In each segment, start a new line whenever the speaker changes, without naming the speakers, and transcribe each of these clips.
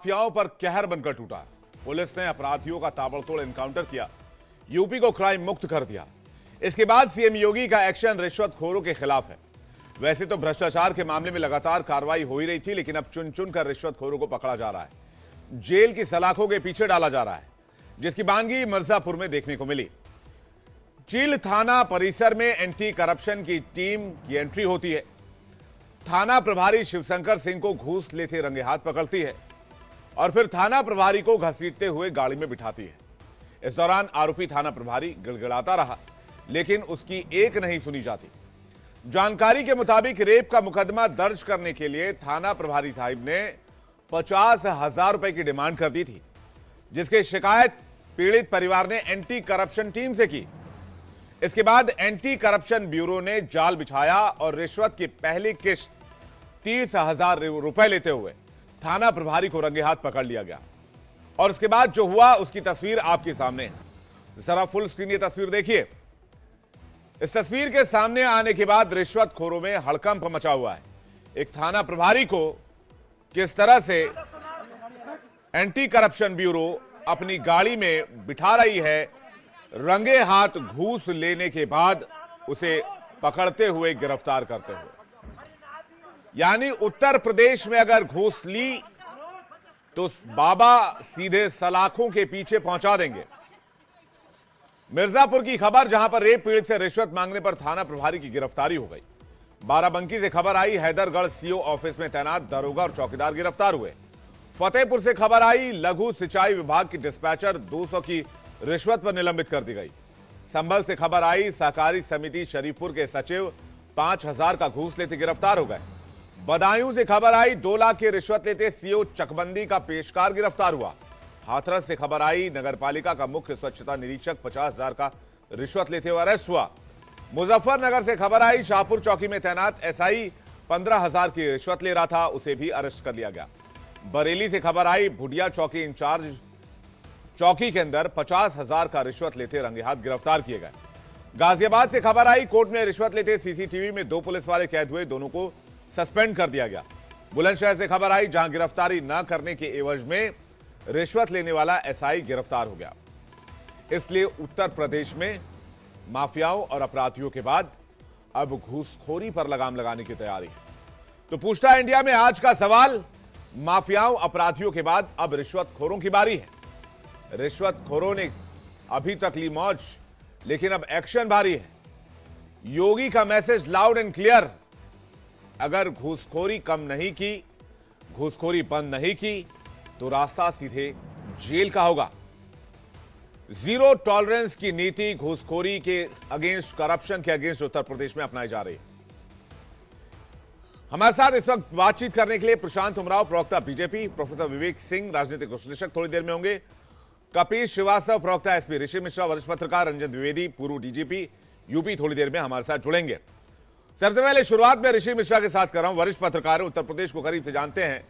माफियाओं पर कहर बनकर टूटा। पुलिस ने अपराधियों का ताबड़तोड़ एनकाउंटर किया, यूपी को क्राइम मुक्त कर दिया। इसके बाद सीएम योगी का एक्शन रिश्वतखोरों के खिलाफ है। वैसे तो भ्रष्टाचार के मामले में लगातार कार्रवाई हो ही रही थी, लेकिन अब चुन चुन कर रिश्वतखोरों को पकड़ा जा रहा है, जेल की सलाखों के पीछे डाला जा रहा है, जिसकी बानगी मिर्जापुर में देखने को मिली। चील थाना परिसर में एंटी करप्शन की टीम की एंट्री होती है। थाना प्रभारी शिवशंकर सिंह को घूस लेते रंगे हाथ पकड़ती है और फिर थाना प्रभारी को घसीटते हुए गाड़ी में बिठाती है। इस दौरान आरोपी थाना प्रभारी गिड़गिड़ाता रहा, लेकिन उसकी एक नहीं सुनी जाती। जानकारी के मुताबिक रेप का मुकदमा दर्ज करने के लिए थाना प्रभारी साहिब ने 50,000 रुपए की डिमांड कर दी थी, जिसकी शिकायत पीड़ित परिवार ने एंटी करप्शन टीम से की। इसके बाद एंटी करप्शन ब्यूरो ने जाल बिछाया और रिश्वत की पहली किश्त 30,000 रुपए लेते हुए थाना प्रभारी को रंगे हाथ पकड़ लिया गया। और उसके बाद जो हुआ उसकी तस्वीर आपके सामने है। जरा फुल स्क्रीन ये तस्वीर देखिए। इस तस्वीर के सामने आने के बाद रिश्वतखोरों में हड़कंप मचा हुआ है। एक थाना प्रभारी को किस तरह से एंटी करप्शन ब्यूरो अपनी गाड़ी में बिठा रही है, रंगे हाथ घूस लेने के बाद उसे पकड़ते हुए गिरफ्तार करते हुए। यानी उत्तर प्रदेश में अगर घूस ली तो बाबा सीधे सलाखों के पीछे पहुंचा देंगे। मिर्जापुर की खबर, जहां पर रेप पीड़ित से रिश्वत मांगने पर थाना प्रभारी की गिरफ्तारी हो गई। बाराबंकी से खबर आई, हैदरगढ़ सीओ ऑफिस में तैनात दरोगा और चौकीदार गिरफ्तार हुए। फतेहपुर से खबर आई, लघु सिंचाई विभाग की डिस्पैचर 200 की रिश्वत पर निलंबित कर दी गई। संभल से खबर आई, सहकारी समिति शरीफपुर के सचिव 5,000 का घूस लेते गिरफ्तार हो गए। बदायूं से खबर आई, 2 लाख की रिश्वत लेते सीओ चकबंदी का पेशकार गिरफ्तार हुआ। हाथरस से खबर आई, नगरपालिका का मुख्य स्वच्छता निरीक्षक 50,000 का रिश्वत लेते हुए अरेस्ट हुआ। मुजफ्फरनगर से खबर आई, शाहपुर चौकी में तैनात एसआई 15,000 की रिश्वत ले रहा था, उसे भी अरेस्ट कर लिया गया। बरेली से खबर आई, भुडिया चौकी इंचार्ज चौकी के अंदर 50,000 का रिश्वत लेते रंगे हाथ गिरफ्तार किए गए। गाजियाबाद से खबर आई, कोर्ट में रिश्वत लेते सीसीटीवी में 2 पुलिस वाले कैद हुए, दोनों को सस्पेंड कर दिया गया। बुलंदशहर से खबर आई, जहां गिरफ्तारी न करने के एवज में रिश्वत लेने वाला एसआई गिरफ्तार हो गया। इसलिए उत्तर प्रदेश में माफियाओं और अपराधियों के बाद अब घूसखोरी पर लगाम लगाने की तैयारी है। तो पूछता है इंडिया में आज का सवाल, माफियाओं अपराधियों के बाद अब रिश्वतखोरों की बारी है। रिश्वतखोरों ने अभी तक ली मौज, लेकिन अब एक्शन भारी है। योगी का मैसेज लाउड एंड क्लियर, अगर घूसखोरी कम नहीं की, घूसखोरी बंद नहीं की, तो रास्ता सीधे जेल का होगा। जीरो टॉलरेंस की नीति घूसखोरी के अगेंस्ट, करप्शन के अगेंस्ट उत्तर प्रदेश में अपनाई जा रही है। हमारे साथ इस वक्त बातचीत करने के लिए प्रशांत उमराव, प्रवक्ता बीजेपी, प्रोफेसर विवेक सिंह, राजनीतिक विश्लेषक थोड़ी देर में होंगे, कपिल श्रीवास्तव, प्रवक्ता एसपी, ऋषि मिश्रा, वरिष्ठ पत्रकार, रंजन द्विवेदी, पूर्व डीजीपी यूपी, थोड़ी देर में हमारे साथ जुड़ेंगे। सबसे पहले शुरुआत में ऋषि मिश्रा के साथ कर रहा हूं, वरिष्ठ पत्रकार, उत्तर प्रदेश को करीब से जानते हैं।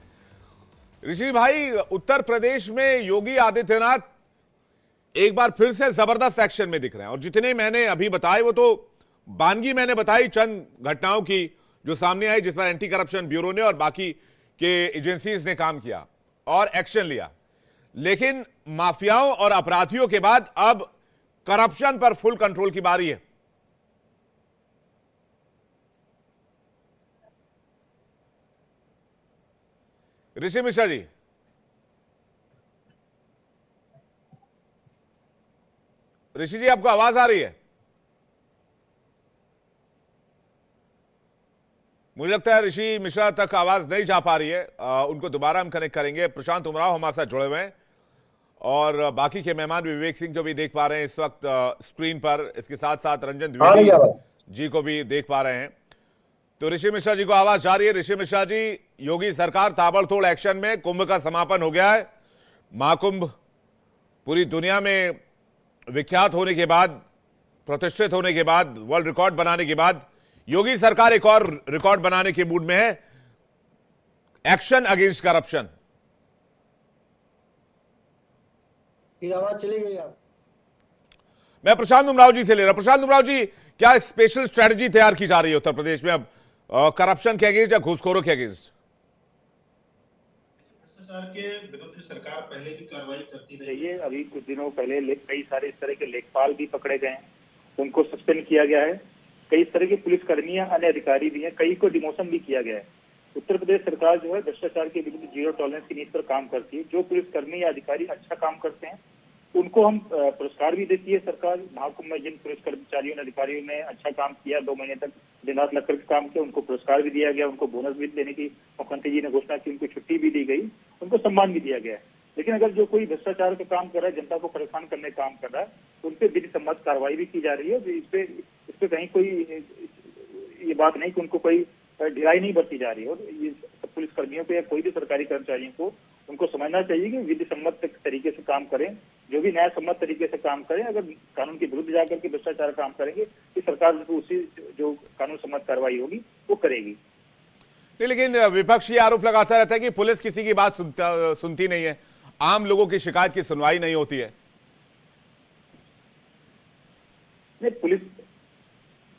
ऋषि भाई, उत्तर प्रदेश में योगी आदित्यनाथ एक बार फिर से जबरदस्त एक्शन में दिख रहे हैं, और जितने मैंने अभी बताए वो तो बानगी मैंने बताई चंद घटनाओं की जो सामने आई, जिस पर एंटी करप्शन ब्यूरो ने और बाकी के एजेंसीज ने काम किया और एक्शन लिया। लेकिन माफियाओं और अपराधियों के बाद अब करप्शन पर फुल कंट्रोल की बारी है। ऋषि मिश्रा जी, ऋषि जी आपको आवाज आ रही है? मुझे लगता है ऋषि मिश्रा तक आवाज नहीं जा पा रही है, उनको दोबारा हम कनेक्ट करेंगे। प्रशांत उमराव हमारे साथ जुड़े हुए हैं और बाकी के मेहमान विवेक सिंह को भी देख पा रहे हैं इस वक्त स्क्रीन पर, इसके साथ साथ रंजन द्विवेदी जी को भी देख पा रहे हैं। तो ऋषि मिश्रा जी को आवाज जा रही है। ऋषि मिश्रा जी, योगी सरकार ताबड़तोड़ एक्शन में, कुंभ का समापन हो गया है। महाकुंभ पूरी दुनिया में विख्यात होने के बाद, प्रतिष्ठित होने के बाद, वर्ल्ड रिकॉर्ड बनाने के बाद योगी सरकार एक और रिकॉर्ड बनाने के मूड में है, एक्शन अगेंस्ट करप्शन।
आवाज चली गई आप?
मैं प्रशांत उमराव जी से ले रहा हूं। प्रशांत उमराव जी, क्या स्पेशल स्ट्रेटजी तैयार की जा रही है उत्तर प्रदेश में अब करप्शन के अगेंस्ट या घूसखोरों के अगेंस्ट?
भ्रष्टाचार के विरुद्ध सरकार पहले भी कार्रवाई करती रही है।
देखिए, अभी कुछ दिनों पहले कई सारे इस तरह के लेखपाल भी पकड़े गए हैं, उनको सस्पेंड किया गया है। कई इस तरह के पुलिसकर्मी या अन्य अधिकारी भी हैं, कई को डिमोशन भी किया गया है। उत्तर प्रदेश सरकार जो है भ्रष्टाचार के विरुद्ध जीरो टॉलरेंस की नीति पर काम करती है। जो पुलिसकर्मी या अधिकारी अच्छा काम करते हैं उनको हम पुरस्कार भी देती है सरकार। महाकुंभ में जिन पुलिस कर्मचारियों ने अधिकारियों ने अच्छा काम किया, 2 महीने तक दिन रात लग करके काम किया, उनको पुरस्कार भी दिया गया, उनको बोनस भी देने की मुख्यमंत्री जी ने घोषणा की, उनको छुट्टी भी दी गई, उनको सम्मान भी दिया गया है। लेकिन अगर जो कोई भ्रष्टाचार का काम कर रहा है, जनता को परेशान करने का काम कर रहा है, उन पर विधि सम्मत कार्रवाई भी की जा रही है। इस पे कहीं कोई ये बात नहीं कि उनको कोई ढिलाई नहीं बरती जा रही है। और ये पुलिस कर्मियों को या कोई भी सरकारी कर्मचारियों को उनको समझना चाहिए कि विधि सम्मत तरीके से काम करें, जो भी न्याय सम्मत तरीके से काम करें। अगर कानून के विरुद्ध जाकर के भ्रष्टाचार काम करेंगे तो सरकार उसी जो कानून सम्मत कार्रवाई होगी वो करेगी।
नहीं, लेकिन विपक्ष ये आरोप लगाता रहता है कि पुलिस किसी की बात सुनती नहीं है, आम लोगों की शिकायत की सुनवाई नहीं होती है।
नहीं, पुलिस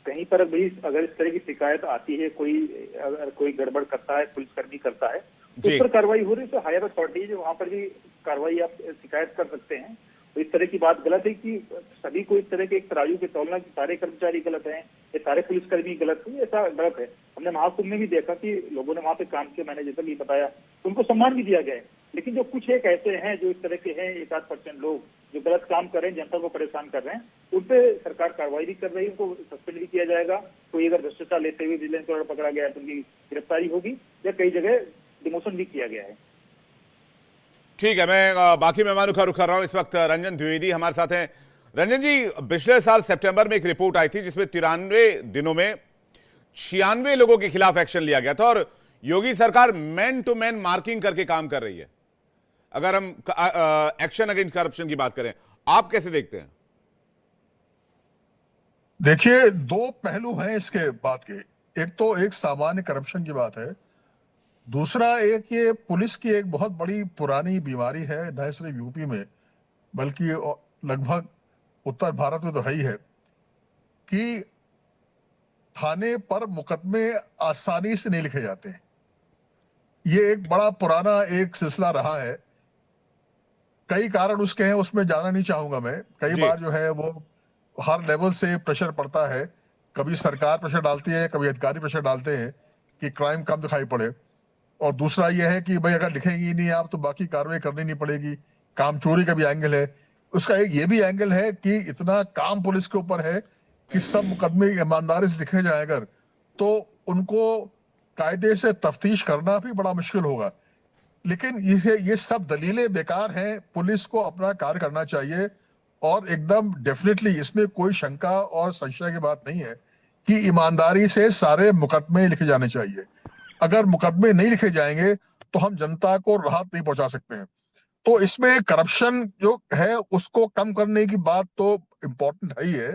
कहीं पर भी अगर इस तरह की शिकायत आती है, अगर कोई गड़बड़ करता है, पुलिसकर्मी करता है, तो उस पर कार्रवाई हो रही है, तो हायर अथॉरिटी जो वहां पर भी कार्रवाई आप शिकायत कर सकते हैं। तो इस तरह की बात गलत है कि सभी को इस तरह के एक तराजू के तौलना कि सारे कर्मचारी गलत हैं, ये सारे पुलिसकर्मी गलत हैं, ऐसा गलत है। हमने महाकुंभ में भी देखा कि लोगों ने वहां पे काम किया, मैंने जैसा भी बताया, उनको सम्मान भी दिया गया है। लेकिन जो कुछ एक ऐसे हैं जो इस तरह के हैं, 1-8% लोग जो गलत काम कर रहे हैं, जनता को परेशान कर रहे हैं, उन पे सरकार कार्रवाई भी कर रही है, उनको सस्पेंड भी किया जाएगा। कोई अगर भ्रष्टाचार लेते हुए विजिलेंस द्वारा पकड़ा गया है तो उनकी गिरफ्तारी होगी, या कई जगह डिमोशन भी किया गया है।
ठीक है, मैं बाकी मेहमानों का रुख कर रहा हूं। इस वक्त रंजन द्विवेदी हमारे साथ हैं। रंजन जी, पिछले साल सितंबर में एक रिपोर्ट आई थी जिसमें 93 दिनों में 96 लोगों के खिलाफ एक्शन लिया गया था, और योगी सरकार मैन टू मैन मार्किंग करके काम कर रही है। अगर हम एक्शन अगेंस्ट करप्शन की बात करें, आप कैसे देखते हैं?
देखिए, 2 पहलू हैं इसके बात के। एक तो एक सामान्य करप्शन की बात है, दूसरा एक ये पुलिस की एक बहुत बड़ी पुरानी बीमारी है, न सिर्फ यूपी में बल्कि लगभग उत्तर भारत में तो है ही है, कि थाने पर मुकदमे आसानी से नहीं लिखे जाते हैं। ये एक बड़ा पुराना एक सिलसिला रहा है। कई कारण उसके हैं, उसमें जाना नहीं चाहूंगा मैं। कई बार जो है वो हर लेवल से प्रेशर पड़ता है, कभी सरकार प्रेशर डालती है, कभी अधिकारी प्रेशर डालते हैं कि क्राइम कम दिखाई पड़े। और दूसरा ये है कि भाई अगर लिखेंगे ही नहीं आप तो बाकी कार्रवाई करनी नहीं पड़ेगी। काम चोरी का भी एंगल है, उसका एक ये भी एंगल है कि इतना काम पुलिस के ऊपर है कि सब मुकदमे ईमानदारी से लिखे जाए अगर, तो उनको कायदे से तफ्तीश करना भी बड़ा मुश्किल होगा। लेकिन ये सब दलीलें बेकार हैं। पुलिस को अपना कार्य करना चाहिए, और एकदम डेफिनेटली इसमें कोई शंका और संशय की बात नहीं है कि ईमानदारी से सारे मुकदमे लिखे जाने चाहिए। अगर मुकदमे नहीं लिखे जाएंगे तो हम जनता को राहत नहीं पहुंचा सकते हैं। तो इसमें करप्शन जो है उसको कम करने की बात तो इम्पोर्टेंट है ही है,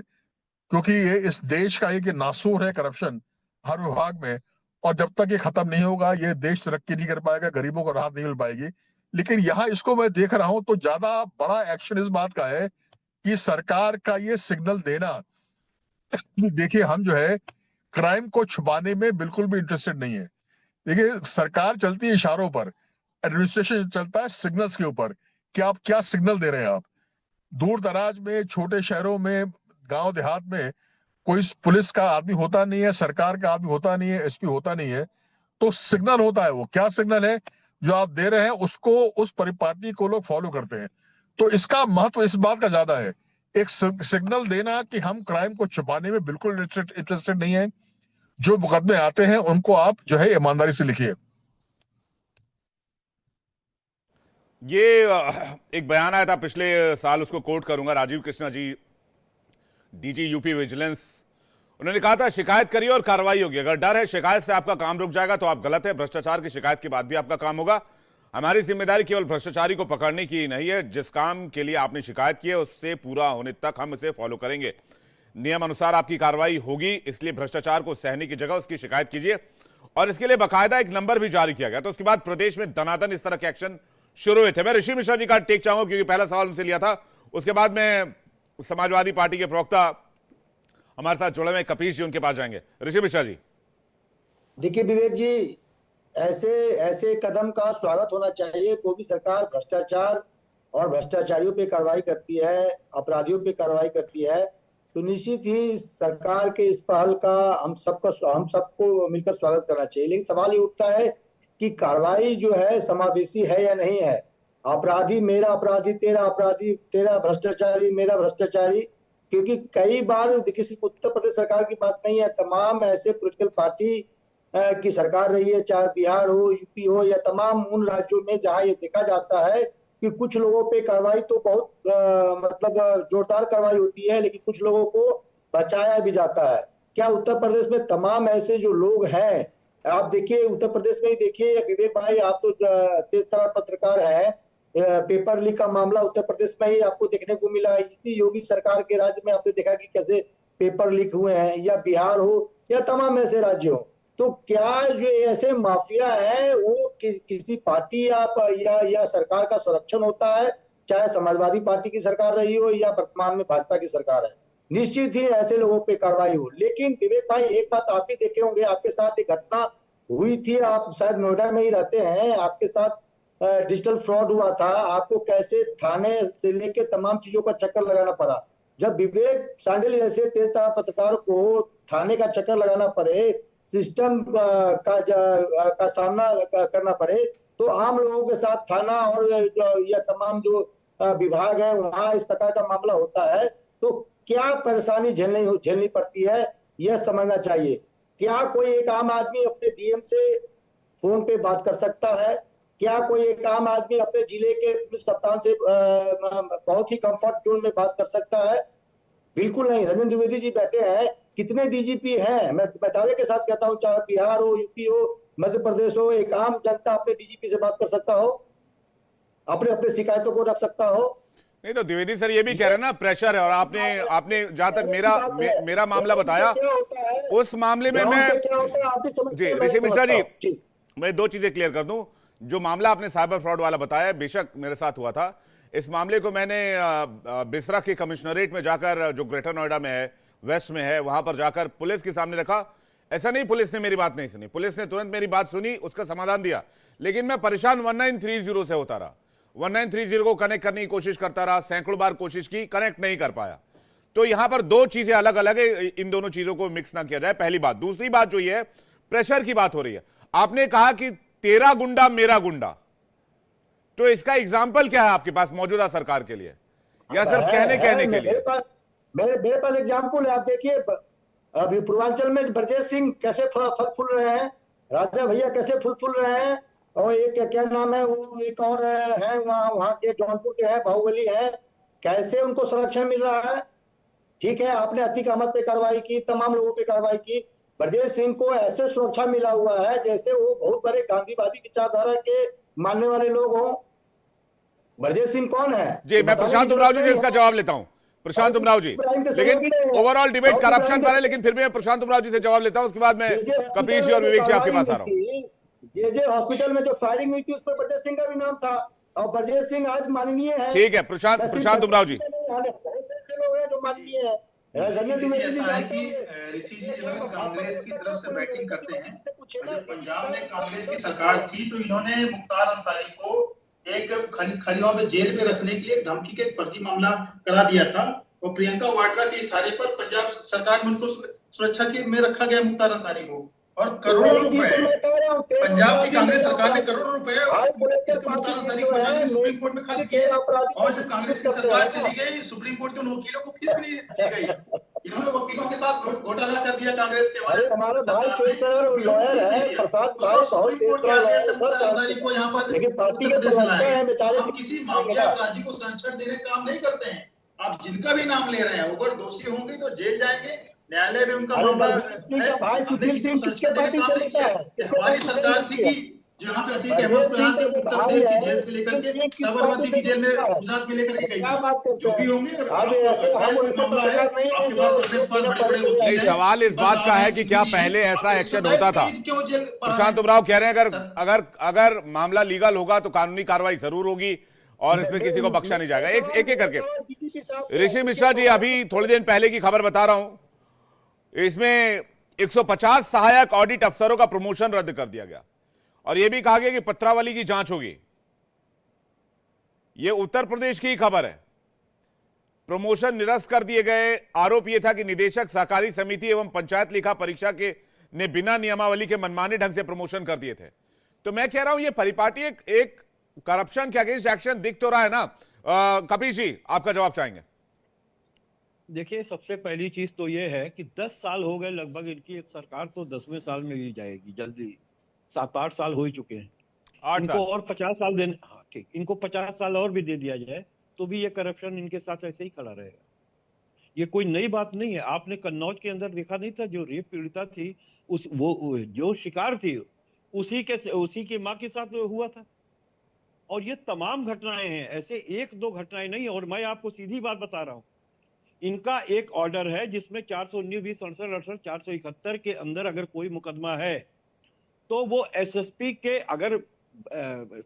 क्योंकि ये इस देश का एक नासूर है करप्शन हर विभाग में, और जब तक ये खत्म नहीं होगा ये देश तरक्की नहीं कर पाएगा, गरीबों को राहत नहीं मिल पाएगी। लेकिन यहाँ इसको मैं देख रहा हूं तो ज्यादा बड़ा एक्शन इस बात का है कि सरकार का ये सिग्नल देना कि देखिए हम जो है क्राइम को छुपाने में बिल्कुल भी इंटरेस्टेड नहीं है। देखिए, सरकार चलती है इशारों पर, एडमिनिस्ट्रेशन चलता है सिग्नल्स के ऊपर कि आप क्या सिग्नल दे रहे हैं। आप दूर दराज में, छोटे शहरों में, गांव देहात में कोई पुलिस का आदमी होता नहीं है, सरकार का आदमी होता नहीं है, एसपी होता नहीं है, तो सिग्नल होता है। वो क्या सिग्नल है जो आप दे रहे हैं, उसको उस परिपाटी को लोग फॉलो करते हैं। तो इसका महत्व इस बात का ज्यादा है, एक सिग्नल देना कि हम क्राइम को छुपाने में बिल्कुल इंटरेस्टेड नहीं है। जो मुकदमे आते हैं उनको आप जो है ईमानदारी से लिखिए।
ये एक बयान आया था पिछले साल, उसको कोट करूंगा, Rajiv Krishna ji, DG UP vigilance. उन्होंने कहा था शिकायत करिए और कार्रवाई होगी। अगर डर है शिकायत से आपका काम रुक जाएगा तो आप गलत है। भ्रष्टाचार की शिकायत के बाद भी आपका काम होगा। हमारी जिम्मेदारी केवल भ्रष्टाचारी को पकड़ने की नहीं है, जिस काम के लिए आपने शिकायत की है उससे पूरा होने तक हम इसे फॉलो करेंगे। नियम अनुसार आपकी कार्रवाई होगी, इसलिए भ्रष्टाचार को सहने की जगह उसकी शिकायत कीजिए। और इसके लिए बाकायदा एक नंबर भी जारी किया गया। तो उसके बाद प्रदेश में दनादन इस तरह के एक्शन शुरू हुए थे। मैं ऋषि मिश्रा जी का टेक चाहूंगा क्योंकि पहला सवाल उनसे लिया था, उसके बाद में समाजवादी पार्टी के प्रवक्ता हमारे साथ जुड़े हुए कपीश जी, उनके पास जाएंगे। ऋषि मिश्रा जी।
देखिए विवेक जी, ऐसे ऐसे कदम का स्वागत होना चाहिए। कोई भी सरकार भ्रष्टाचार और भ्रष्टाचारियों पे कार्रवाई करती है, अपराधियों पे कार्रवाई करती है, तो निश्चित ही सरकार के इस पहल का हम सबको मिलकर स्वागत करना चाहिए। लेकिन सवाल ये उठता है कि कार्रवाई जो है समावेशी है या नहीं है। अपराधी मेरा अपराधी, तेरा अपराधी, तेरा भ्रष्टाचारी मेरा भ्रष्टाचारी, क्योंकि कई बार किसी उत्तर प्रदेश सरकार की बात नहीं है, तमाम ऐसे पॉलिटिकल पार्टी की सरकार रही है, चाहे बिहार हो, यूपी हो, या तमाम उन राज्यों में जहां ये देखा जाता है कि कुछ लोगों पे कार्रवाई तो बहुत मतलब जोरदार कार्रवाई होती है, लेकिन कुछ लोगों को बचाया भी जाता है। क्या उत्तर प्रदेश में तमाम ऐसे जो लोग हैं, आप देखिए उत्तर प्रदेश में ही देखिए, विवेक भाई आप तो तेज तर्रार पत्रकार हैं, पेपर लीक का मामला उत्तर प्रदेश में ही आपको देखने को मिला। इसी योगी सरकार के राज्य में आपने देखा कि कैसे पेपर लीक हुए हैं, या बिहार हो या तमाम ऐसे राज्य हो। तो क्या जो ऐसे माफिया है वो किसी पार्टी या सरकार का संरक्षण होता है, चाहे समाजवादी पार्टी की सरकार रही हो या वर्तमान में भाजपा की सरकार है, निश्चित ही ऐसे लोगों पे कार्रवाई हो। लेकिन विवेक भाई एक बात आप भी देखे होंगे, आपके साथ एक घटना हुई थी, आप शायद नोएडा में ही रहते हैं, आपके साथ डिजिटल फ्रॉड हुआ था, आपको कैसे थाने से लेके तमाम चीजों का चक्कर लगाना पड़ा। जब विवेक सांडिल जैसे तेज तर्रार पत्रकार को थाने का चक्कर लगाना पड़े, सिस्टम का सामना करना पड़े, तो आम लोगों के साथ थाना और या तमाम जो विभाग है वहां इस प्रकार का मामला होता है, तो क्या परेशानी झेलनी पड़ती है, यह समझना चाहिए। क्या कोई एक आम आदमी अपने डीएम से फोन पे बात कर सकता है? क्या कोई एक आम आदमी अपने जिले के पुलिस कप्तान से बहुत ही कंफर्ट जोन में बात कर सकता है? बिल्कुल नहीं। रंजन द्विवेदी जी बैठे हैं, कितने डीजीपी हैं, मैं दावे के साथ कहता हूं, चाहे बिहार हो, यूपी हो, मध्य प्रदेश हो, एक आम जनता अपने डीजीपी से बात कर सकता हो, अपने अपने शिकायतों को रख सकता हो?
नहीं तो द्विवेदी सर ये भी कह रहे हैं ना प्रेशर है, और आपने जहां तक मेरा मामला बताया, उस मामले में मैं जी ऋषि मिश्रा जी, मैं दो चीजें क्लियर कर दूं। जो मामला आपने साइबर फ्रॉड वाला बताया, बेशक मेरे साथ हुआ था। इस मामले को मैंने बिसरा के कमिश्नरेट में जाकर, जो ग्रेटर नोएडा में है, वेस्ट में है, वहां पर जाकर पुलिस के सामने रखा। ऐसा नहीं पुलिस ने मेरी बात नहीं सुनी, पुलिस ने तुरंत मेरी बात सुनी, उसका समाधान दिया, लेकिन मैं परेशान 1930 से होता रहा। 1930 को कनेक्ट करने की कोशिश करता रहा, सैकड़ों बार कोशिश की, कनेक्ट नहीं कर पाया। तो यहां पर दो चीजें अलग अलग है, इन दोनों चीजों को मिक्स ना किया जाए, पहली बात। दूसरी बात जो ये है, प्रेशर की बात हो रही है। आपने कहा कि तेरा गुंडा मेरा गुंडा, तो इसका एग्जाम्पल क्या है आपके पास मौजूदा सरकार के लिए, या सिर्फ कहने के लिए?
मेरे पास एग्जाम्पल है। आप देखिए अभी पूर्वांचल में ब्रजेश सिंह कैसे फल फूल रहे हैं, राजा भैया कैसे फूल रहे हैं, और एक क्या नाम है वो, एक और है वहाँ के जौनपुर के हैं, बाहुबली है, कैसे उनको संरक्षण मिल रहा है। ठीक है, आपने अतीक अहमद पे कार्रवाई की, तमाम लोगों पे कार्रवाई की, ब्रजेश सिंह को ऐसे सुरक्षा मिला हुआ है जैसे वो बहुत बड़े गांधीवादी विचारधारा के मानने वाले लोग हों। ब्रजेश सिंह कौन है
जी? मैं प्रशांत उमराव जी से इसका जवाब लेता हूं। प्रशांत उमराव जी, लेकिन ओवरऑल डिबेट करप्शन पर है, लेकिन फिर भी मैं प्रशांत उमराव जी से जवाब लेता हूं, उसके बाद मैं कपीश जी और विवेक जी आपके पास आ रहा हूं।
जे हॉस्पिटल में जो फायरिंग हुई थी उस पर ब्रजेश सिंह का भी नाम था, और ब्रजेश सिंह आज माननीय है।
ठीक है, प्रशांत उमराव जी,
बहुत से लोग हैं जो माननीय है।
ऋषि जी जो है कांग्रेस की तरफ से बैटिंग करते हैं, और जब पंजाब में कांग्रेस की सरकार थी तो इन्होंने मुख्तार अंसारी को एक खलियों में जेल में रखने के लिए धमकी के एक फर्जी मामला करा दिया था, और प्रियंका वाड्रा के इशारे पर पंजाब सरकार में उनको सुरक्षा के में रखा गया मुख्तार अंसारी को, और करोड़ों रुपए पंजाब की कांग्रेस सरकार ने करोड़ों रुपए मुख्तार अंसारी को सुप्रीम कोर्ट में खर्च किए, और जब कांग्रेस की सरकार चली गई सुप्रीम कोर्ट के उन वकीलों को फीस भी नहीं दी गई। इन्होंने वकीलों के साथ घोटाला कर दिया कांग्रेस के।
हमारे भाई लॉयर है प्रसाद भाई, बहुत
को यहाँ पर
लेकिन पार्टी के प्रवक्ता है बेचारे।
हम किसी माफिया अपराधी को संरक्षण देने का काम नहीं करते हैं। आप जिनका भी नाम ले रहे हैं अगर दोषी होंगे तो जेल जाएंगे, न्यायालय में उनका मामला।
भाई सुशील सिंह किसके पार्टी से लेता है?
हमारी सरकार थी कि जहाँ पे अतीक अहमद को यहाँ से उत्तर प्रदेश की जेल से लेकर के साबरमती की जेल में गुजरात में लेकर के गई।
क्या बात करते हैं?
होंगे
नहीं, सवाल इस बात का है कि क्या पहले ऐसा एक्शन होता था? प्रशांत उमराव कह रहे हैं अगर मामला लीगल होगा तो कानूनी कार्रवाई जरूर होगी और इसमें किसी को बख्शा नहीं जाएगा। एक एक करके। ऋषि मिश्रा जी, अभी थोड़ी देर पहले की खबर बता रहा हूं, इसमें 150 सहायक ऑडिट अफसरों का प्रमोशन रद्द कर दिया गया, और यह भी कहा गया कि पत्रावली की जांच होगी। यह उत्तर प्रदेश की खबर है। प्रमोशन निरस्त कर दिए गए। आरोप यह था कि निदेशक सहकारी समिति एवं पंचायत लेखा परीक्षा के ने बिना नियमावली के मनमाने ढंग से प्रमोशन कर दिए थे। तो मैं कह रहा हूं, यह परिपाटी एक करप्शन के अगेंस्ट एक्शन दिख तो रहा है ना। कपिल जी, आपका जवाब चाहेंगे?
देखिए, सबसे पहली चीज तो ये है कि 10 साल हो गए लगभग इनकी सरकार, तो 10वें साल में ही जाएगी जल्दी। 7-8 साल हो ही चुके हैं।
8
इनको
साल
और 50 साल देने, हाँ ठीक, इनको 50 साल और भी दे दिया जाए तो भी ये करप्शन इनके साथ ऐसे ही खड़ा रहेगा। ये कोई नई बात नहीं है। आपने कन्नौज के अंदर देखा नहीं था, जो रेप पीड़िता थी, वो जो शिकार थी, उसी की माँ के साथ हुआ था। और ये तमाम घटनाएं हैं, ऐसे 1-2 घटनाएं नहीं। और मैं आपको सीधी बात बता रहा हूं, इनका एक ऑर्डर है जिसमें 419, 20, 67, 68, 471 के अंदर अगर कोई मुकदमा है तो वो एसएसपी के, अगर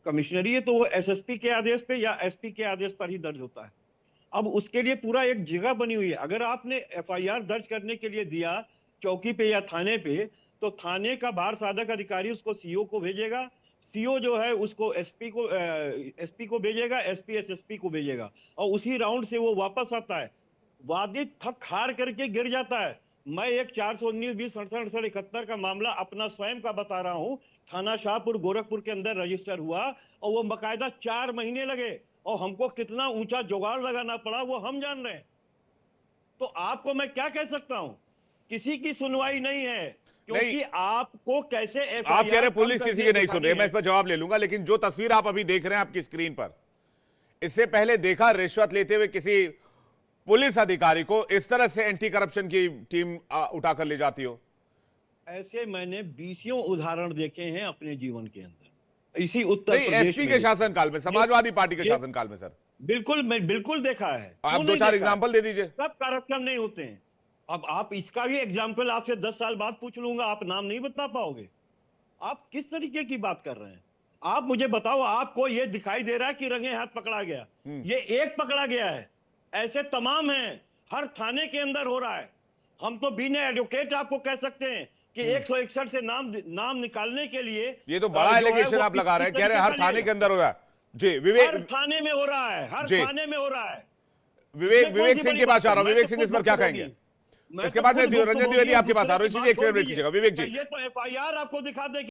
कमिश्नरी है तो वो एसएसपी के आदेश पे या एसपी के आदेश पर ही दर्ज होता है। अब उसके लिए पूरा एक जगह बनी हुई है। अगर आपने एफआईआर दर्ज करने के लिए दिया चौकी पे या थाने पे, तो थाने का बार साधक अधिकारी उसको सीओ को भेजेगा, सीओ जो है उसको एसपी को भेजेगा, एसपी एसएसपी को भेजेगा, और उसी राउंड से वो वापस आता है। वादी थक हार करके गिर जाता है। मैं एक 419, 20, 67, 68, 71 का मामला अपना स्वयं का बता रहा हूं। थाना शाहपुर गोरखपुर के अंदर रजिस्टर हुआ और वो बकायदा 4 महीने लगे, और हमको कितना ऊंचा जुगाड़ लगाना पड़ा वो हम जान रहे हैं। तो आपको मैं क्या कह सकता हूं, किसी की सुनवाई नहीं है, क्योंकि आपको कैसे
आप कह रहे हैं पुलिस किसी की नहीं सुन रही है। मैं इस पर जवाब ले लूंगा, लेकिन जो तस्वीर आप अभी देख रहे हैं आपकी स्क्रीन पर, इससे पहले देखा रिश्वत लेते हुए किसी पुलिस अधिकारी को इस तरह से एंटी करप्शन की टीम उठाकर ले जाती हो?
ऐसे मैंने 20 उदाहरण देखे हैं अपने जीवन के अंदर, इसी उत्तर प्रदेश
एसपी के शासनकाल में, समाजवादी पार्टी के शासनकाल में सर।
बिल्कुल, मैं बिल्कुल देखा है।
आप 2-4 एग्जांपल दे दीजिए।
सब करप्शन नहीं होते हैं। अब आप इसका भी एग्जाम्पल आपसे 10 साल बाद पूछ लूंगा, आप नाम नहीं बता पाओगे। आप किस तरीके की बात कर रहे हैं? आप मुझे बताओ, आपको ये दिखाई दे रहा है कि रंगे हाथ पकड़ा गया? ये एक पकड़ा गया है, ऐसे तमाम हैं, हर थाने के अंदर हो रहा है। हम तो बीने एडवोकेट आपको कह सकते हैं कि 161 से नाम निकालने के लिए,
ये तो बड़ा एलिगेशन आप लगा रहे हैं, कह रहे हैं हर थाने के अंदर हो रहा है। जी विवेक,
हर थाने में हो रहा है, हर थाने में हो रहा है।
विवेक सिंह के पास आ रहा हूं। विवेक सिंह इस पर क्या कहेंगे? इसके बाद में रंजन द्विवेदी आपके पास आ रहा हूं। इसी एक सेकंड वेट कीजिएगा विवेक जी।
ये तो एफआईआर आपको दिखा दे।